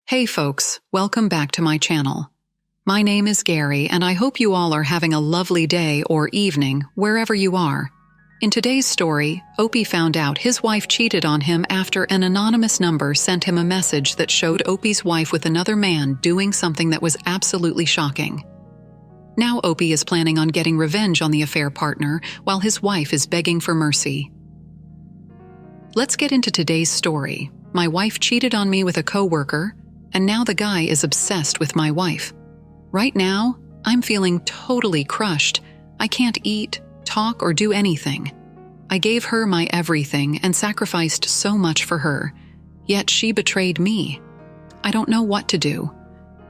Hey folks, welcome back to my channel. My name is Gary and I hope you all are having a lovely day or evening wherever you are. In today's story, Opie found out his wife cheated on him after an anonymous number sent him a message that showed Opie's wife with another man doing something that was absolutely shocking. Now Opie is planning on getting revenge on the affair partner while his wife is begging for mercy. Let's get into today's story. My wife cheated on me with a coworker, and now the guy is obsessed with my wife. Right now, I'm feeling totally crushed. I can't eat, talk, or do anything. I gave her my everything and sacrificed so much for her, yet she betrayed me. I don't know what to do.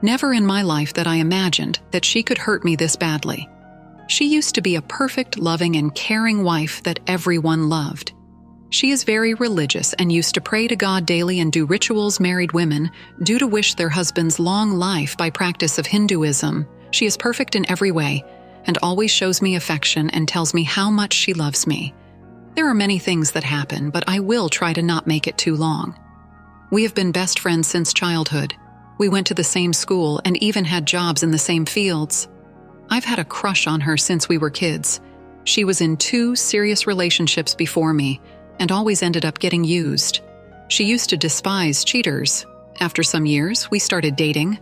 Never in my life that I imagined that she could hurt me this badly. She used to be a perfect, loving, and caring wife that everyone loved. She is very religious and used to pray to God daily and do rituals married women do to wish their husbands long life by practice of Hinduism. She is perfect in every way and always shows me affection and tells me how much she loves me. There are many things that happen, but I will try to not make it too long. We have been best friends since childhood. We went to the same school and even had jobs in the same fields. I've had a crush on her since we were kids. She was in 2 serious relationships before me, and always ended up getting used. She used to despise cheaters. After some years, we started dating.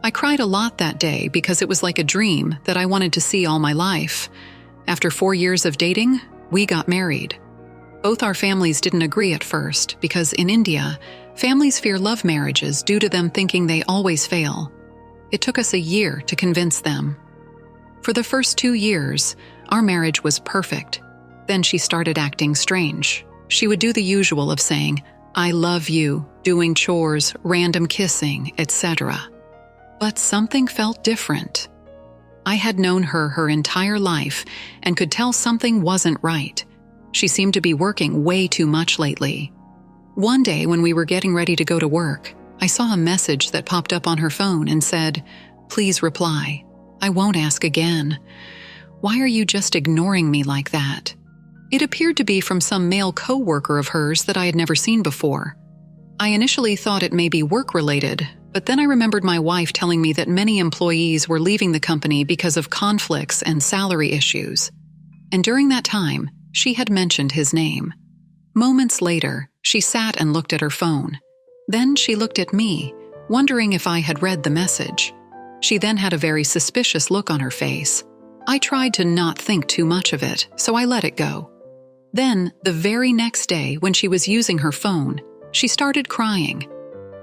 I cried a lot that day because it was like a dream that I wanted to see all my life. After 4 years of dating, we got married. Both our families didn't agree at first because in India, families fear love marriages due to them thinking they always fail. It took us a year to convince them. For the first 2 years, our marriage was perfect. Then she started acting strange. She would do the usual of saying, "I love you," doing chores, random kissing, etc. But something felt different. I had known her entire life and could tell something wasn't right. She seemed to be working way too much lately. One day when we were getting ready to go to work, I saw a message that popped up on her phone and said, "Please reply. I won't ask again. Why are you just ignoring me like that?" It appeared to be from some male co-worker of hers that I had never seen before. I initially thought it may be work-related, but then I remembered my wife telling me that many employees were leaving the company because of conflicts and salary issues. And during that time, she had mentioned his name. Moments later, she sat and looked at her phone. Then she looked at me, wondering if I had read the message. She then had a very suspicious look on her face. I tried to not think too much of it, so I let it go. Then, the very next day, when she was using her phone, she started crying.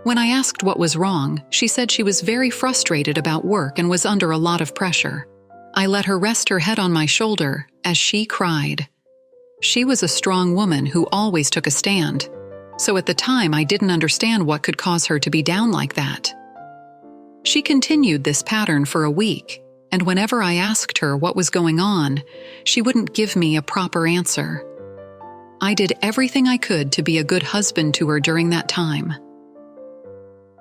When I asked what was wrong, she said she was very frustrated about work and was under a lot of pressure. I let her rest her head on my shoulder as she cried. She was a strong woman who always took a stand, so at the time I didn't understand what could cause her to be down like that. She continued this pattern for a week, and whenever I asked her what was going on, she wouldn't give me a proper answer. I did everything I could to be a good husband to her during that time.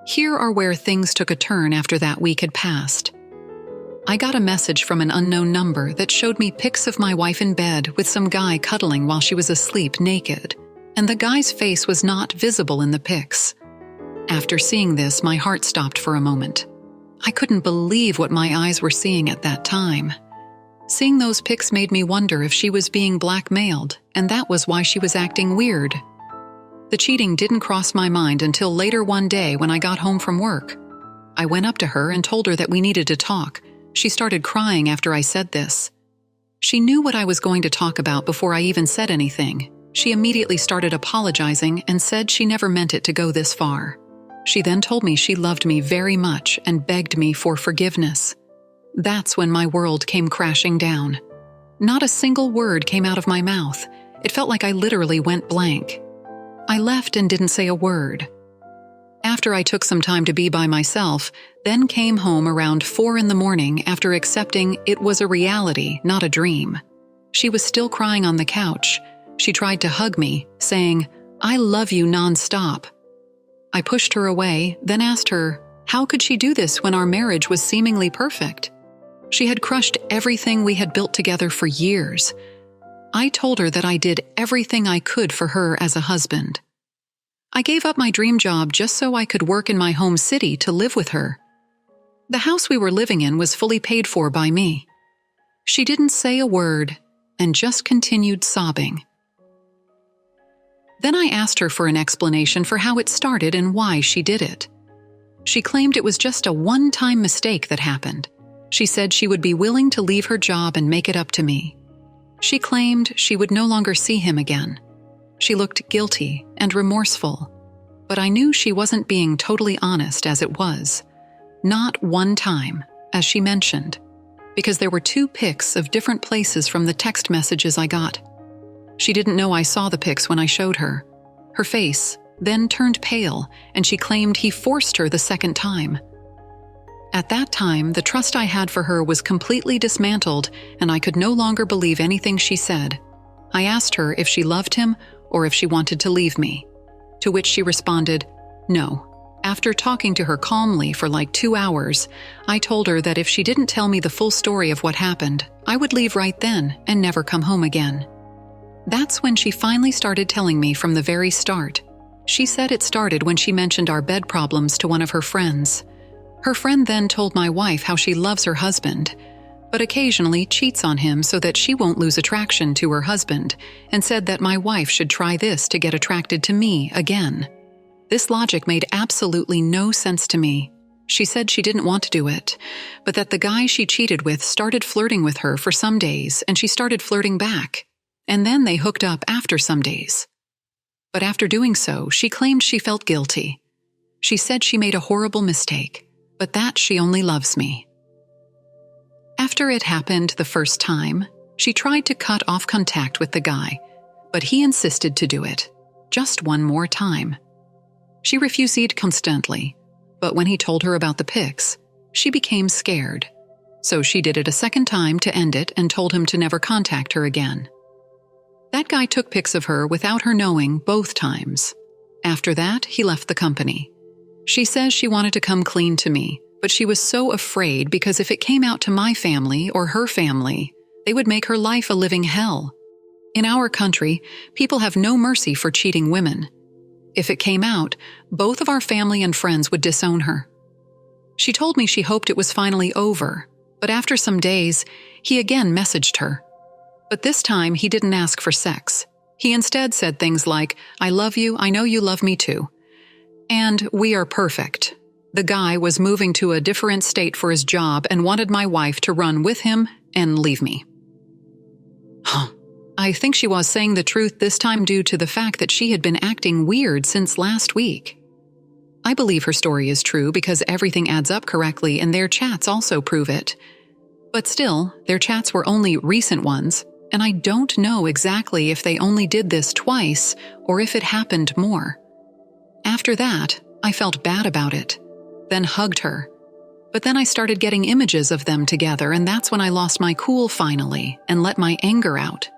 Here are where things took a turn after that week had passed. I got a message from an unknown number that showed me pics of my wife in bed with some guy cuddling while she was asleep naked, and the guy's face was not visible in the pics. After seeing this, my heart stopped for a moment. I couldn't believe what my eyes were seeing at that time. Seeing those pics made me wonder if she was being blackmailed, and that was why she was acting weird. The cheating didn't cross my mind until later one day when I got home from work. I went up to her and told her that we needed to talk. She started crying after I said this. She knew what I was going to talk about before I even said anything. She immediately started apologizing and said she never meant it to go this far. She then told me she loved me very much and begged me for forgiveness. That's when my world came crashing down. Not a single word came out of my mouth. It felt like I literally went blank. I left and didn't say a word. After I took some time to be by myself, then came home around 4 in the morning after accepting it was a reality, not a dream. She was still crying on the couch. She tried to hug me, saying, "I love you nonstop." I pushed her away, then asked her, how could she do this when our marriage was seemingly perfect? She had crushed everything we had built together for years. I told her that I did everything I could for her as a husband. I gave up my dream job just so I could work in my home city to live with her. The house we were living in was fully paid for by me. She didn't say a word and just continued sobbing. Then I asked her for an explanation for how it started and why she did it. She claimed it was just a one-time mistake that happened. She said she would be willing to leave her job and make it up to me. She claimed she would no longer see him again. She looked guilty and remorseful, but I knew she wasn't being totally honest as it was. Not one time, as she mentioned, because there were 2 pics of different places from the text messages I got. She didn't know I saw the pics when I showed her. Her face then turned pale, and she claimed he forced her the second time. At that time, the trust I had for her was completely dismantled, and I could no longer believe anything she said. I asked her if she loved him or if she wanted to leave me, to which she responded, no. After talking to her calmly for like 2 hours, I told her that if she didn't tell me the full story of what happened, I would leave right then and never come home again. That's when she finally started telling me from the very start. She said it started when she mentioned our bed problems to one of her friends. Her friend then told my wife how she loves her husband, but occasionally cheats on him so that she won't lose attraction to her husband, and said that my wife should try this to get attracted to me again. This logic made absolutely no sense to me. She said she didn't want to do it, but that the guy she cheated with started flirting with her for some days, and she started flirting back. And then they hooked up after some days. But after doing so, she claimed she felt guilty. She said she made a horrible mistake, but that she only loves me. After it happened the first time, she tried to cut off contact with the guy, but he insisted to do it, just one more time. She refused constantly, but when he told her about the pics, she became scared. So she did it a second time to end it and told him to never contact her again. That guy took pics of her without her knowing both times. After that, he left the company. She says she wanted to come clean to me, but she was so afraid because if it came out to my family or her family, they would make her life a living hell. In our country, people have no mercy for cheating women. If it came out, both of our family and friends would disown her. She told me she hoped it was finally over, but after some days, he again messaged her. But this time, he didn't ask for sex. He instead said things like, "I love you, I know you love me too." And "we are perfect." The guy was moving to a different state for his job and wanted my wife to run with him and leave me. I think she was saying the truth this time due to the fact that she had been acting weird since last week. I believe her story is true because everything adds up correctly and their chats also prove it. But still, their chats were only recent ones, and I don't know exactly if they only did this twice or if it happened more. After that, I felt bad about it, then hugged her. But then I started getting images of them together, and that's when I lost my cool finally and let my anger out.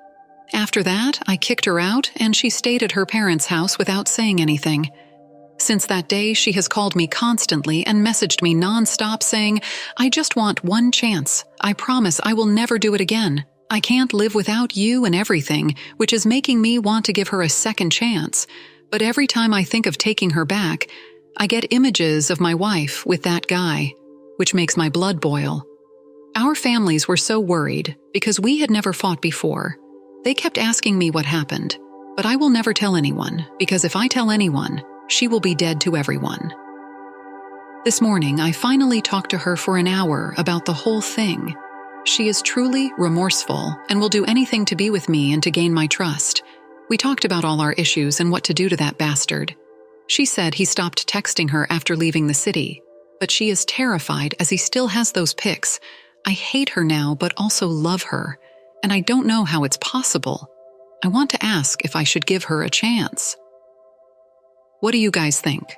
After that, I kicked her out, and she stayed at her parents' house without saying anything. Since that day, she has called me constantly and messaged me nonstop saying, "I just want one chance. I promise I will never do it again. I can't live without you and everything," which is making me want to give her a second chance. But every time I think of taking her back, I get images of my wife with that guy, which makes my blood boil. Our families were so worried because we had never fought before. They kept asking me what happened, but I will never tell anyone, because if I tell anyone, she will be dead to everyone. This morning, I finally talked to her for an hour about the whole thing. She is truly remorseful and will do anything to be with me and to gain my trust. We talked about all our issues and what to do to that bastard. She said he stopped texting her after leaving the city, but she is terrified as he still has those pics. I hate her now, but also love her, and I don't know how it's possible. I want to ask if I should give her a chance. What do you guys think?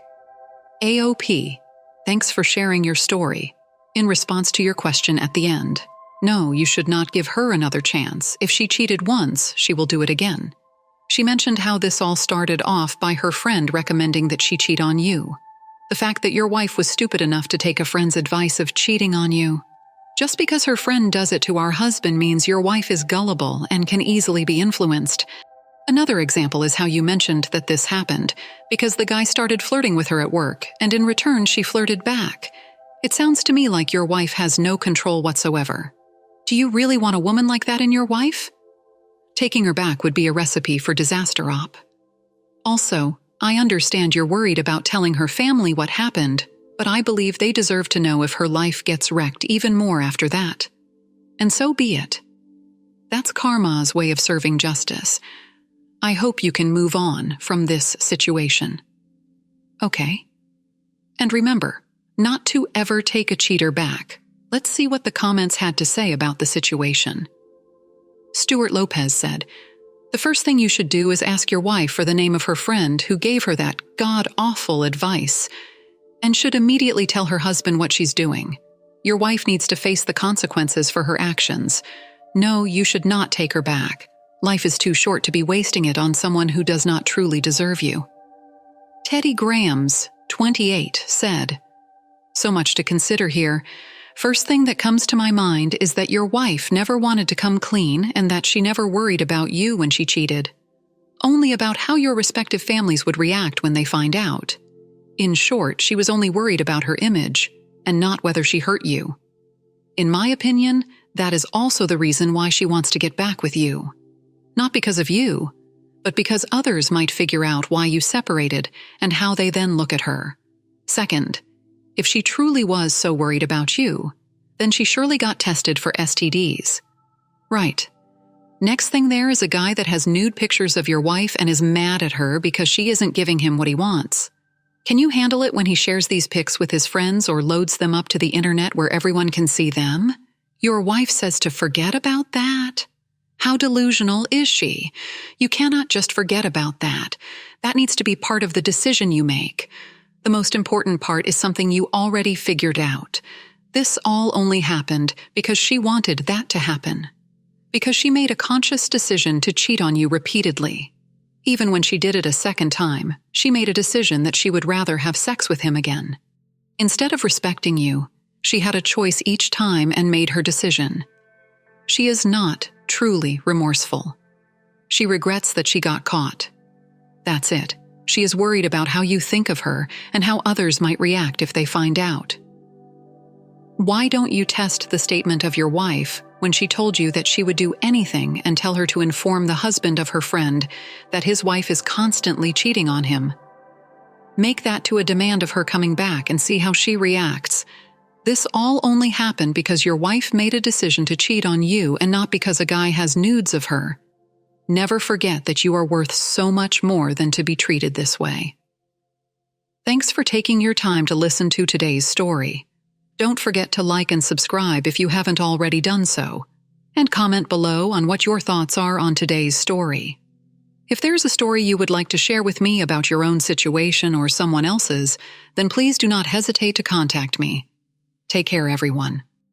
AOP, thanks for sharing your story. In response to your question at the end, no, you should not give her another chance. If she cheated once, she will do it again. She mentioned how this all started off by her friend recommending that she cheat on you. The fact that your wife was stupid enough to take a friend's advice of cheating on you. Just because her friend does it to our husband means your wife is gullible and can easily be influenced. Another example is how you mentioned that this happened because the guy started flirting with her at work, and in return she flirted back. It sounds to me like your wife has no control whatsoever. Do you really want a woman like that in your wife? Taking her back would be a recipe for disaster op. Also, I understand you're worried about telling her family what happened, but I believe they deserve to know if her life gets wrecked even more after that. And so be it. That's karma's way of serving justice. I hope you can move on from this situation. Okay? And remember, not to ever take a cheater back. Let's see what the comments had to say about the situation. Stuart Lopez said, "The first thing you should do is ask your wife for the name of her friend who gave her that god-awful advice, and should immediately tell her husband what she's doing. Your wife needs to face the consequences for her actions. No, you should not take her back. Life is too short to be wasting it on someone who does not truly deserve you." Teddy Grahams, 28, said, "So much to consider here. First thing that comes to my mind is that your wife never wanted to come clean and that she never worried about you when she cheated. Only about how your respective families would react when they find out. In short, she was only worried about her image and not whether she hurt you. In my opinion, that is also the reason why she wants to get back with you. Not because of you, but because others might figure out why you separated and how they then look at her. Second, if she truly was so worried about you, then she surely got tested for STDs. Right. Next thing there is a guy that has nude pictures of your wife and is mad at her because she isn't giving him what he wants. Can you handle it when he shares these pics with his friends or loads them up to the internet where everyone can see them? Your wife says to forget about that? How delusional is she? You cannot just forget about that. That needs to be part of the decision you make. The most important part is something you already figured out. This all only happened because she wanted that to happen. Because she made a conscious decision to cheat on you repeatedly. Even when she did it a second time, she made a decision that she would rather have sex with him again. Instead of respecting you, she had a choice each time and made her decision. She is not truly remorseful. She regrets that she got caught. That's it. She is worried about how you think of her and how others might react if they find out. Why don't you test the statement of your wife when she told you that she would do anything and tell her to inform the husband of her friend that his wife is constantly cheating on him? Make that to a demand of her coming back and see how she reacts. This all only happened because your wife made a decision to cheat on you and not because a guy has nudes of her. Never forget that you are worth so much more than to be treated this way. Thanks for taking your time to listen to today's story. Don't forget to like and subscribe if you haven't already done so, and comment below on what your thoughts are on today's story. If there's a story you would like to share with me about your own situation or someone else's, then please do not hesitate to contact me. Take care, everyone.